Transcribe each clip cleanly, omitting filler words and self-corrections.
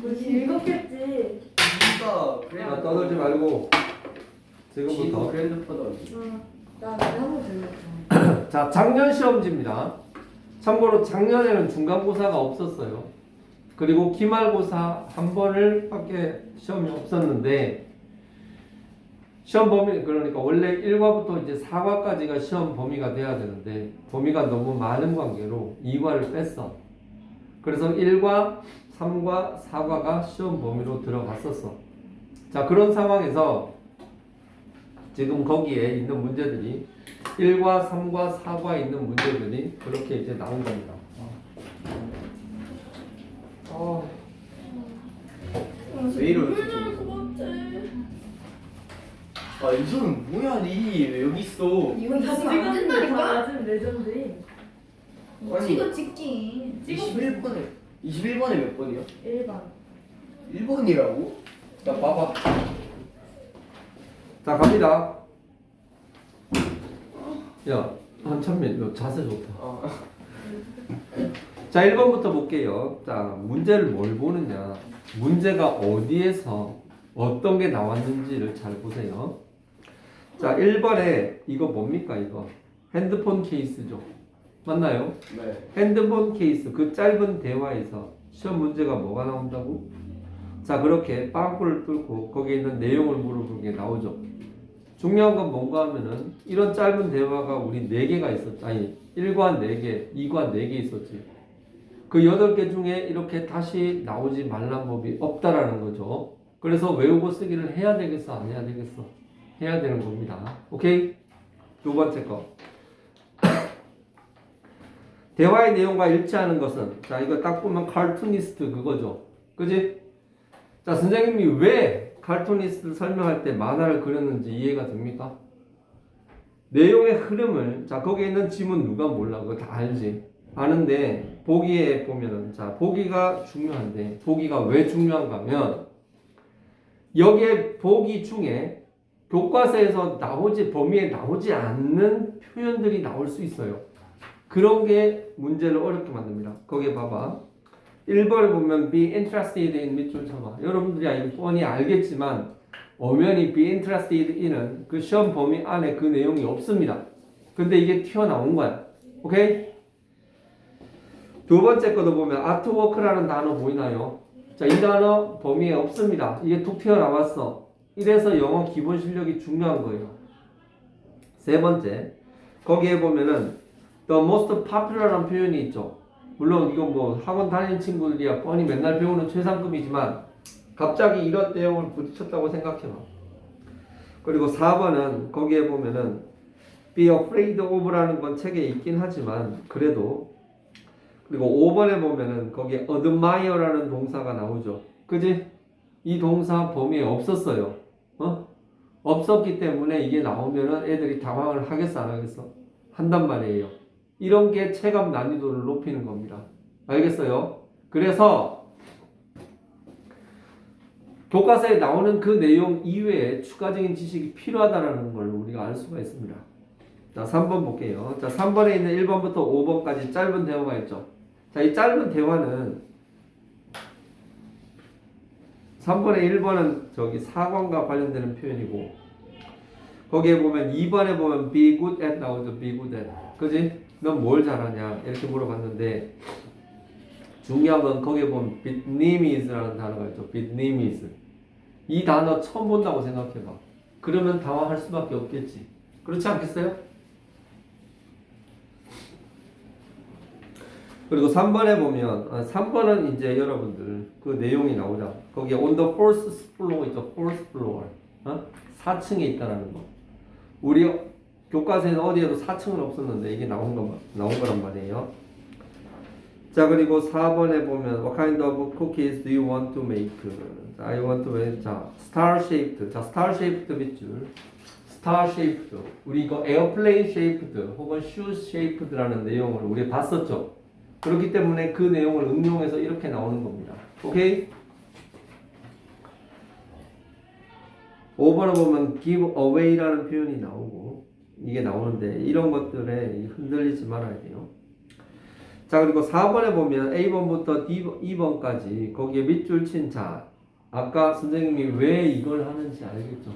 뭐 즐겁겠지. 진짜 그래. 떠들지 말고 지금부터. 그랜드파더. 나 한번 들려. 자, 작년 시험지입니다. 참고로 작년에는 중간고사가 없었어요. 그리고 기말고사 한 번을 밖에 시험이 없었는데 시험 범위, 그러니까 원래 1과부터 이제 4과까지가 시험 범위가 돼야 되는데 범위가 너무 많은 관계로 2과를 뺐어. 그래서 1과, 3과, 4과가 시험 범위로 들어갔었어. 자, 그런 상황에서 지금 거기에 있는 문제들이 1과, 3과, 4과에 있는 문제들이 그렇게 이제 나온 겁니다. 왜 이러지? 아, 윤서는 뭐야, 니? 왜 여기 있어? 이거 다시 안 된다니까? 맞은 레전드임. 아니, 찍어 찍기. 21번에 몇 번이야? 1번. 1번이라고? 나 봐봐. 자, 갑니다. 야, 한참민, 너 자세 좋다. 자, 1번부터 볼게요. 자, 문제를 뭘 보느냐. 문제가 어디에서 어떤 게 나왔는지를 잘 보세요. 자, 1번에 이거 뭡니까, 이거? 핸드폰 케이스죠. 맞나요? 네. 핸드폰 케이스, 그 짧은 대화에서 시험 문제가 뭐가 나온다고? 자, 그렇게 빵꾸를 뚫고 거기에 있는 내용을 물어보는 게 나오죠. 중요한 건 뭔가 하면은 이런 짧은 대화가 우리 4개가 있었지. 아니, 1과 4개, 2과 4개 있었지. 그 8개 중에 이렇게 다시 나오지 말란 법이 없다라는 거죠. 그래서 외우고 쓰기를 해야 되겠어, 안 해야 되겠어? 해야 되는 겁니다. 오케이? 두 번째 거. 대화의 내용과 일치하는 것은, 자, 이거 딱 보면 칼투니스트 그거죠. 그지? 자, 선생님이 왜 칼투니스트를 설명할 때 만화를 그렸는지 이해가 됩니까? 내용의 흐름을, 자, 거기에 있는 지문 누가 몰라. 그거 다 알지. 아는데, 보기에 보면은, 자, 보기가 중요한데, 보기가 왜 중요한가 하면, 여기에 보기 중에 교과서에서 범위에 나오지 않는 표현들이 나올 수 있어요. 그런 게 문제를 어렵게 만듭니다. 거기에 봐봐. 1번을 보면 be interested in 밑줄 쳐봐. 여러분들이 이거 뻔히 알겠지만 엄연히 be interested in은 그 시험 범위 안에 그 내용이 없습니다. 근데 이게 튀어나온 거야. 오케이? 두 번째 거도 보면 artwork라는 단어 보이나요? 자, 이 단어 범위에 없습니다. 이게 툭 튀어나왔어. 이래서 영어 기본 실력이 중요한 거예요. 세 번째, 거기에 보면은 the most popular라는 표현이 있죠. 물론 이건 뭐 학원 다니는 친구들이야 뻔히 맨날 배우는 최상급이지만 갑자기 이런 내용을 부딪혔다고 생각해봐. 그리고 4번은 거기에 보면은 be afraid of라는 건 책에 있긴 하지만 그래도, 그리고 5번에 보면은 거기에 admire라는 동사가 나오죠. 그지? 이 동사 범위에 없었어요. 없었기 때문에 이게 나오면은 애들이 당황을 하겠어, 안 하겠어? 한단 말이에요. 이런 게 체감 난이도를 높이는 겁니다. 알겠어요? 그래서 교과서에 나오는 그 내용 이외에 추가적인 지식이 필요하다는 걸 우리가 알 수가 있습니다. 자, 3번 볼게요. 자, 3번에 있는 1번부터 5번까지 짧은 대화가 있죠. 자, 이 짧은 대화는 3번에 1번은 저기 사관과 관련되는 표현이고 거기에 보면 2번에 보면 be good at 나오죠. be good at. 그지? 넌 뭘 잘하냐? 이렇게 물어봤는데 중요한 건 거기에 보면 Vietnamese라는 단어가 있죠. Vietnamese. 이 단어 처음 본다고 생각해봐. 그러면 당황할 수밖에 없겠지. 그렇지 않겠어요? 그리고 3번에 보면 3번은 이제 여러분들 그 내용이 나오죠. 거기에 on the fourth floor 있죠. fourth floor. 4층에 있다라는 거. 우리 교과서에는 어디에도 4층은 없었는데 이게 나온 거란 말이에요. 자, 그리고 4번에 보면 what kind of cookies do you want to make? I want to make, 자, star shaped. 자, star shaped 밑줄. star shaped. 우리 이거 airplane shaped 혹은 shoe shaped라는 내용을 우리 봤었죠. 그렇기 때문에 그 내용을 응용해서 이렇게 나오는 겁니다. 오케이? 5번을 보면 give away라는 표현이 나오고 이게 나오는데 이런 것들에 흔들리지 말아야 돼요. 자, 그리고 4번에 보면 A번부터 E번까지 거기에 밑줄 친 자. 아까 선생님이 왜 이걸 하는지 알겠죠?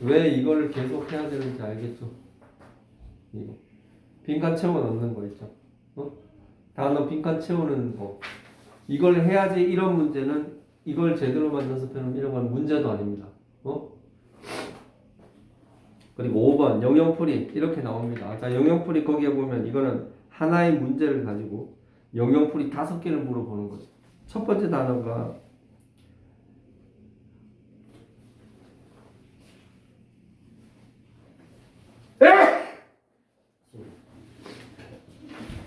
왜 이걸 계속 해야 되는지 알겠죠? 이거. 빈칸 채워 넣는 거 있죠? 단어 빈칸 채우는 거. 이걸 해야지 이런 문제는 이걸 제대로만 연습해놓으면 이런 건 문제도 아닙니다. 그리고 5번 영영풀이 이렇게 나옵니다. 자, 영영풀이 거기에 보면 이거는 하나의 문제를 가지고 영영풀이 5개를 물어보는 거죠. 첫 번째 단어가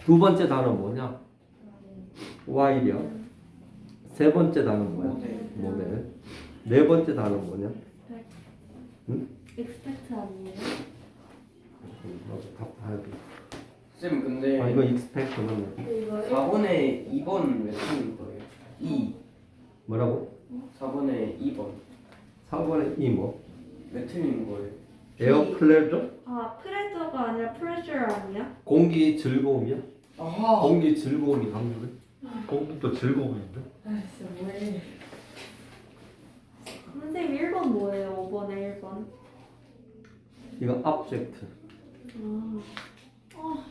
두 번째 단어 뭐냐? while이야. 세 번째 단어 뭐야? 모델. 네 번째 단어 뭐냐? expect 아니에요? 답 봐야 돼. 쌤 근데 아, 이거 expect 맞네. 이거 4번에 2번 왜 틀린 거예요? 2. 뭐라고? 4번에 2번 4번에 이 뭐? 왜 틀린 거예요? 에어 플레저? 아 프레저가 아니라 프레셔 아니야? 공기 즐거움이야? 아하. 공기 즐거움이 강조해? 공기도 즐거움인데? 아 진짜 뭐해. 선생님 1번 뭐예요? 5번에 1번. 이거 object. 아.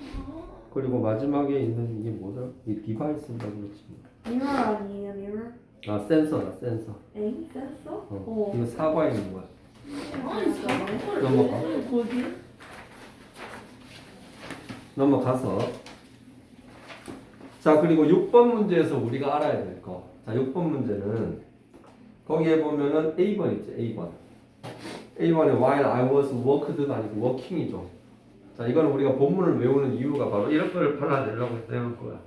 그리고 마지막에 있는 이게 뭐더라? 이 디바이스인가 그렇지. 미러 아니에요 미러? 아 센서다 센서. 엥? 센서? 이거 사과에 있는 거야. 아니 진짜 넘어가. 거기? 넘어가서 자, 그리고 6번 문제에서 우리가 알아야 될 거. 자, 6번 문제는 거기에 보면은 A번 있지, A번. A번에 while I was worked가 아니고 working이죠. 자, 이거는 우리가 본문을 외우는 이유가 바로 이런 거를 받아내려고 내는 거야.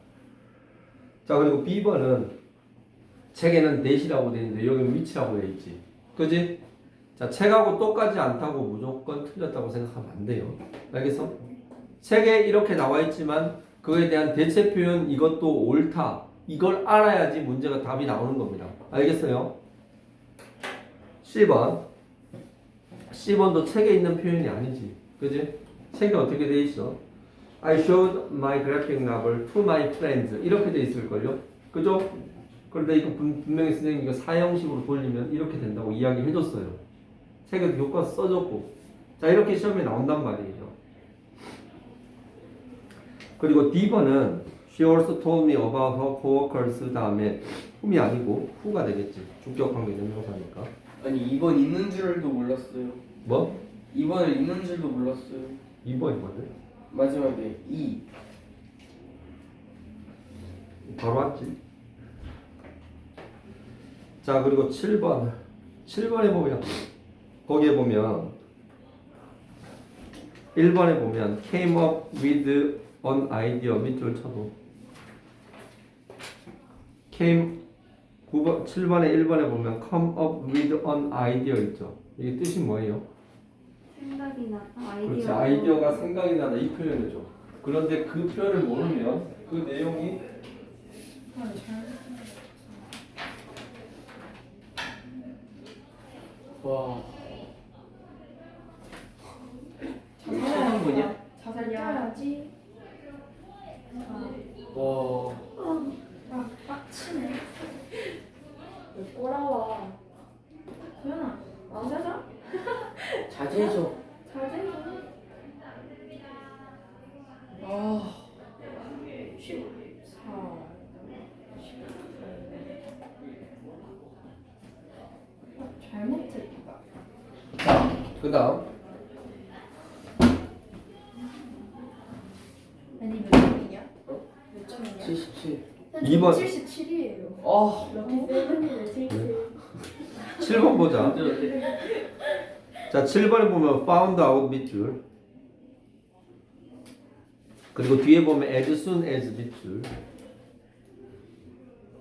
자, 그리고 B번은 책에는 that이라고 돼 있는데 여기는 which라고 돼 있지. 그지? 자, 책하고 똑같지 않다고 무조건 틀렸다고 생각하면 안 돼요. 알겠어? 책에 이렇게 나와 있지만 그거에 대한 대체 표현 이것도 옳다. 이걸 알아야지 문제가 답이 나오는 겁니다. 알겠어요? C번. C번도 책에 있는 표현이 아니지. 그지? 책이 어떻게 돼 있어? I showed my graphic novel to my friends. 이렇게 돼 있을걸요? 그죠? 그런데 이거 분명히 선생님이 이거 사형식으로 돌리면 이렇게 된다고 이야기 해줬어요. 책에도 교과서 써줬고. 자, 이렇게 시험에 나온단 말이에요. 그리고 D번은 She also told me about her coworkers 다음에 whom이 아니고 who가 되겠지. 주격관계 명사니까. 아니 2번 있는 줄도 몰랐어요. 뭐? 2번을 있는 줄도 몰랐어요. 2번이 뭔데? 마지막에 2. 바로 왔지. 자, 그리고 7번. 7번에 보면 거기에 보면 1번에 보면 came up with an idea 밑줄 쳐도 came 9번, 7번에 1번에 보면 come up with an idea 있죠. 이게 뜻이 뭐예요? 생각이 나다. 그렇지. 아이디어가 생각이 나다 이 표현이죠. 그런데 그 표현을 모르면 그 내용이 와. 자세한 분이야? 자세히 해야지. 와. 아 빡치네. 왜 꼬라와? 소연아, 앉아자. 자제해줘. 자세히. 아. 14. 잘못했다. 자, 그 다음 아니 몇 점이냐? 몇 점이냐? 77. 2번. 77이에요. 아. 럭키 세븐이네 77. 7번 보자. 자, 7번에 보면 found out 밑줄. 그리고 뒤에 보면 as soon as 밑줄.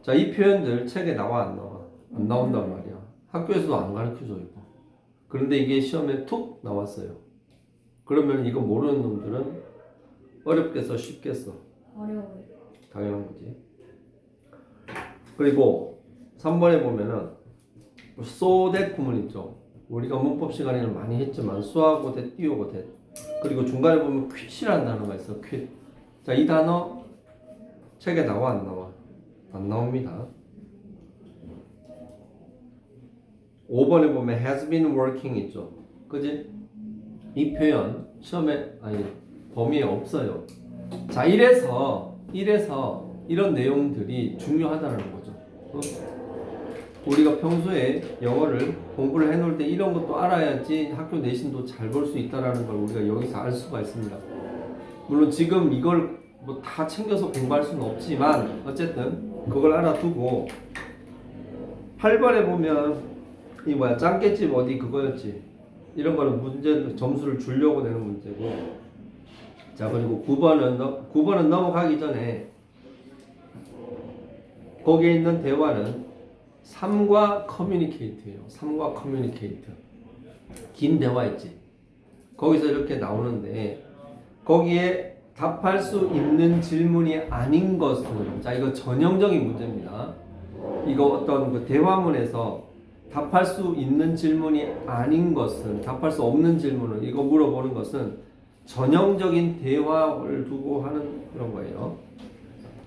자, 이 표현들 책에 나와 안 나와? 안 나온단 말이야. 학교에서도 안 가르쳐줘 이거. 그런데 이게 시험에 툭 나왔어요. 그러면 이거 모르는 놈들은 어렵겠어, 쉽겠어? 어려워요. 당연한 거지. 그리고 3번에 보면은 so that 구문 있죠. 우리가 문법 시간에는 많이 했지만 수하고 that 띄우고 that. 그리고 중간에 보면 quit이라는 단어가 있어. quit. 자, 이 단어 책에 나와 안 나와? 안 나옵니다. 5번에 보면 has been working 있죠. 그지? 이 표현 시험에 아니 범위에 없어요. 자, 이래서 이런 내용들이 중요하다는 거죠. 어? 우리가 평소에 영어를 공부를 해놓을 때 이런 것도 알아야지 학교 내신도 잘 볼 수 있다라는 걸 우리가 여기서 알 수가 있습니다. 물론 지금 이걸 뭐 다 챙겨서 공부할 수는 없지만 어쨌든 그걸 알아두고 8번에 보면 이 뭐야 짱깨집 어디 그거였지. 이런 거는 문제 점수를 주려고 내는 문제고. 자, 그리고 9번은 넘어가기 전에 거기에 있는 대화는 3과 커뮤니케이트예요. 3과 커뮤니케이트. 긴 대화 있지. 거기서 이렇게 나오는데 거기에 답할 수 있는 질문이 아닌 것은, 자, 이거 전형적인 문제입니다. 이거 어떤 그 대화문에서 답할 수 있는 질문이 아닌 것은, 답할 수 없는 질문을 이거 물어보는 것은 전형적인 대화를 두고 하는 그런 거예요.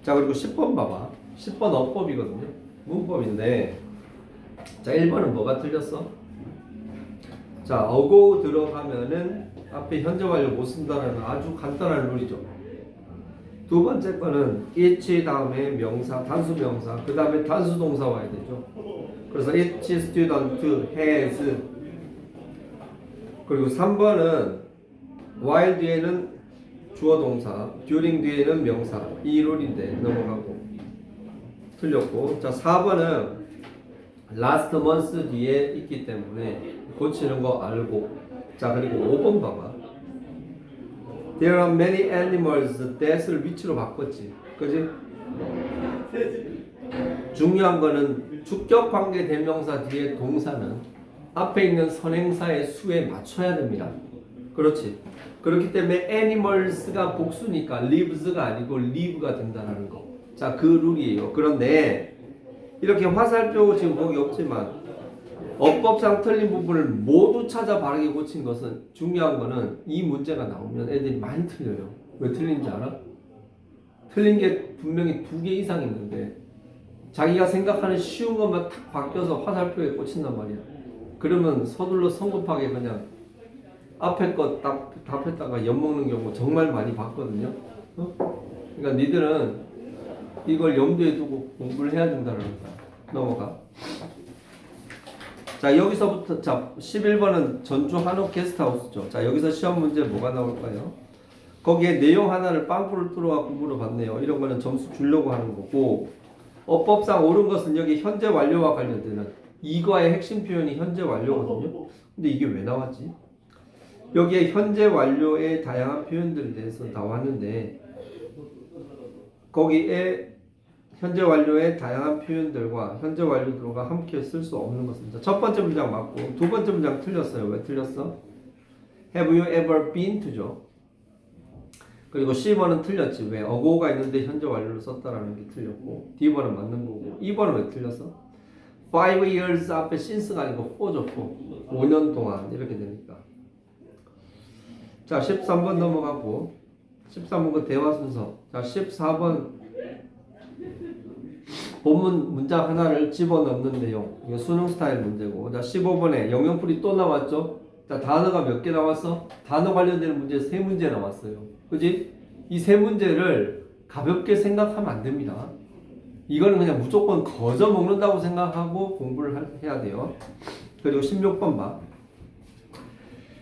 자, 그리고 10번 봐봐. 10번 어법이거든요. 문법인데, 자, 1번은 뭐가 틀렸어? 자, 어고 들어가면은 앞에 현재 완료 못 쓴다라는 아주 간단한 룰이죠. 두 번째 거는 each 다음에 명사, 단수 명사, 그 다음에 단수 동사 와야 되죠. 그래서 each student has. 그리고 3번은 while 뒤에는 주어 동사, during 뒤에는 명사. 이 룰인데 넘어가고 틀렸고. 자, 4번은 last month 뒤에 있기 때문에 고치는 거 알고. 자, 그리고 5번 봐봐. There are many animals. that을 위치로 바꿨지. 그지? 중요한 거는 주격 관계 대명사 뒤에 동사는 앞에 있는 선행사의 수에 맞춰야 됩니다. 그렇지? 그렇기 때문에 animals가 복수니까 lives가 아니고 live가 된다는 거. 자, 그 룰이에요. 그런데 이렇게 화살표 지금 거기 없지만 어법상 틀린 부분을 모두 찾아 바르게 고친 것은, 중요한 거는 이 문제가 나오면 애들이 많이 틀려요. 왜 틀린지 알아? 틀린 게 분명히 2개 이상 있는데 자기가 생각하는 쉬운 것만 탁 바뀌어서 화살표에 꽂힌단 말이야. 그러면 서둘러 성급하게 그냥 앞에 거 답했다가 엿먹는 경우 정말 많이 봤거든요. 그러니까 니들은 이걸 염두에 두고 공부를 해야 된다는 거야. 넘어가. 자, 여기서부터, 자, 11번은 전주 한옥 게스트하우스죠. 자, 여기서 시험 문제 뭐가 나올까요? 거기에 내용 하나를 빵꾸를 뚫어갖고 물어봤네요. 이런 거는 점수 주려고 하는 거고, 어법상 옳은 것은 여기 현재 완료와 관련되는 이거의 핵심 표현이 현재 완료거든요. 근데 이게 왜 나왔지? 여기에 현재 완료의 다양한 표현들에 대해서 나왔는데 거기에 현재 완료의 다양한 표현들과 현재 완료들과 함께 쓸 수 없는 것입니다. 첫 번째 문장 맞고 두 번째 문장 틀렸어요. 왜 틀렸어? Have you ever been to죠. 그리고 C번은 틀렸지. 왜? 어고가 있는데 현재 완료를 썼다라는 게 틀렸고, D번은 맞는 거고. 2번은 왜 틀렸어? 5 years 앞에 since가 아니고 for죠. 5년 동안 이렇게 되니까. 자, 13번 넘어가고 13번은 대화 순서. 자, 14번 본문 문장 하나를 집어넣는 내용. 이거 수능 스타일 문제고. 자, 15번에 영영풀이 또 나왔죠. 자, 단어가 몇 개 나왔어? 단어 관련되는 문제 3문제 나왔어요. 그지? 이 3문제를 가볍게 생각하면 안 됩니다. 이거는 그냥 무조건 거저 먹는다고 생각하고 공부를 해야 돼요. 그리고 16번 봐.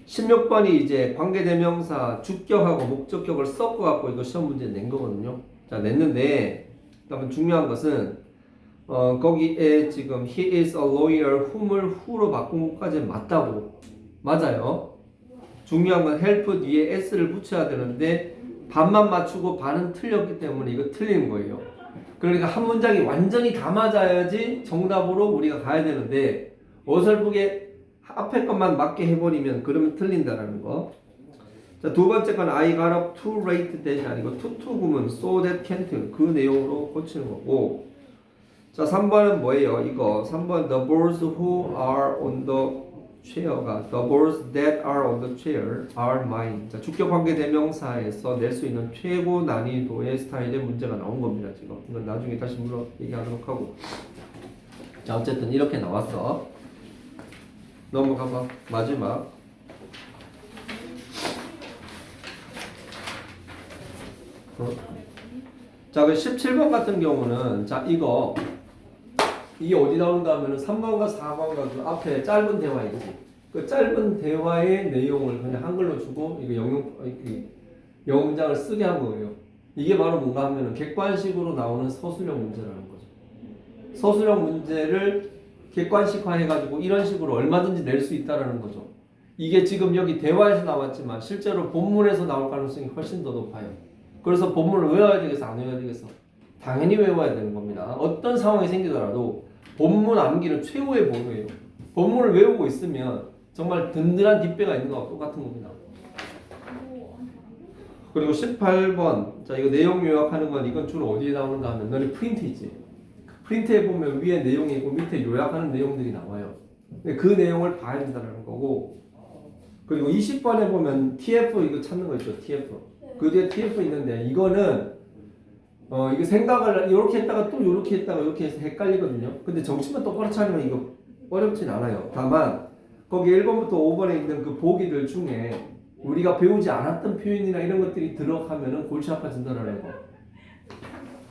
16번이 이제 관계대명사 주격하고 목적격을 섞어갖고 이거 시험 문제 낸 거거든요. 자, 냈는데 그러면 중요한 것은 거기에 지금 he is a lawyer whom을 who로 바꾼 것까지 맞다고. 맞아요. 중요한 건 help 뒤에 s를 붙여야 되는데 반만 맞추고 반은 틀렸기 때문에 이거 틀리는 거예요. 그러니까 한 문장이 완전히 다 맞아야지 정답으로 우리가 가야 되는데 어설프게 앞에 것만 맞게 해버리면 그러면 틀린다라는 거. 자, 두 번째 건 I got up too late that이 아니고 too 구문 so that can't 그 내용으로 고치는 거고. 자, 3번은 뭐예요? 이거 3번 the birds who are on the chair가 the balls that are on the chair are mine. 자, 주격 관계 대명사에서 낼 수 있는 최고 난이도의 스타일의 문제가 나온 겁니다. 지금 이건 나중에 다시 물어 얘기하도록 하고. 자, 어쨌든 이렇게 나왔어. 넘어가봐. 마지막. 자, 그 17번 같은 경우는 자 이게 어디 나온가 하면은 3번과 4번과 그 앞에 짧은 대화 있지. 그 짧은 대화의 내용을 그냥 한글로 주고 이거 영장을 쓰게 한 거예요. 이게 바로 뭔가 하면은 객관식으로 나오는 서술형 문제라는 거죠. 서술형 문제를 객관식화 해가지고 이런 식으로 얼마든지 낼 수 있다라는 거죠. 이게 지금 여기 대화에서 나왔지만 실제로 본문에서 나올 가능성이 훨씬 더 높아요. 그래서 본문을 외워야 되겠어, 안 외워야 되겠어? 당연히 외워야 되는 겁니다. 어떤 상황이 생기더라도 본문 암기는 최고의 보루예요. 본문을 외우고 있으면 정말 든든한 뒷배가 있는 거와 똑같은 겁니다. 그리고 18번, 자 이거 내용 요약하는 건 이건 주로 어디에 나오는가 하면 너네 프린트이지. 프린트에 보면 위에 내용이 있고 밑에 요약하는 내용들이 나와요. 그 내용을 봐야 된다는 거고. 그리고 20번에 보면 TF 이거 찾는 거 있죠, TF. 그 뒤에 TF 있는데 이거는 이거 생각을 이렇게 했다가 또 이렇게 했다가 이렇게 해서 헷갈리거든요. 근데 정신만 똑바로 차리면 이거 어렵진 않아요. 다만 거기 1번부터 5번에 있는 그 보기들 중에 우리가 배우지 않았던 표현이나 이런 것들이 들어가면은 골치 아파진다라는 거.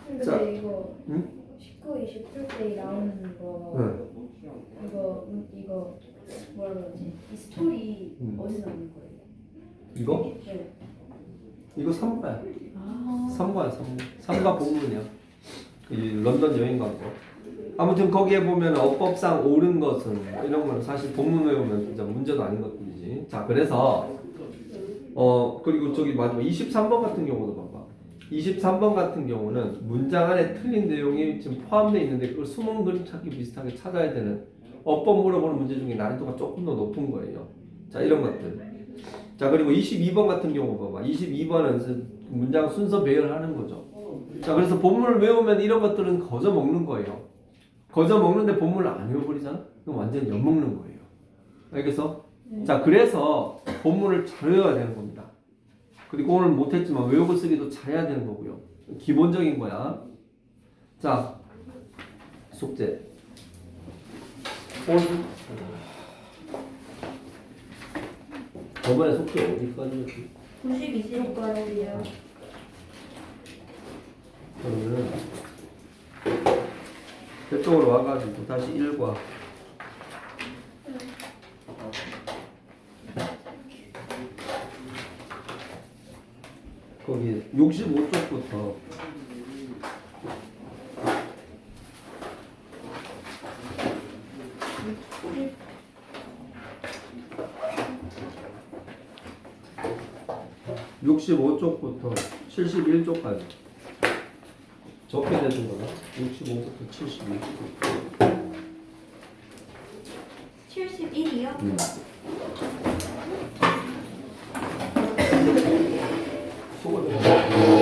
근데 자, 이거 응? 19, 20, 8때 나오는 거 응. 이거 뭐라 그러지? 이 스토리 어디서 나오는 거예요? 이거? 네. 이거 3과야. 아. 3과야, 3과 본문이야. 이 런던 여행 간 거. 아무튼 거기에 보면 어법상 옳은 것은 이런 거는 사실 본문 외우면 진짜 문제도 아닌 것들이지. 자, 그래서 그리고 저기 마지막 23번 같은 경우도 봐봐. 23번 같은 경우는 문장 안에 틀린 내용이 지금 포함되어 있는데 그걸 숨은 그림 찾기 비슷하게 찾아야 되는 어법 물어보는 문제 중에 난이도가 조금 더 높은 거예요. 자, 이런 것들. 자, 그리고 22번 같은 경우 봐봐. 22번은 문장 순서 배열하는 거죠. 자, 그래서 본문을 외우면 이런 것들은 거저 먹는 거예요. 거저 먹는데 본문을 안 외워버리잖아? 그럼 완전 엿먹는 거예요. 알겠어? 자, 그래서 본문을 잘 외워야 되는 겁니다. 그리고 오늘 못했지만 외우고 쓰기도 잘해야 되는 거고요. 기본적인 거야. 자, 숙제. 저번에 숙제 어디까지였지? 92쪽까지요. 그러면은 저쪽으로 와가지고 다시 1과 거기 65쪽부터 65쪽부터 71쪽까지 적게 되는 거다. 65부터 71. 71이요? 수고해.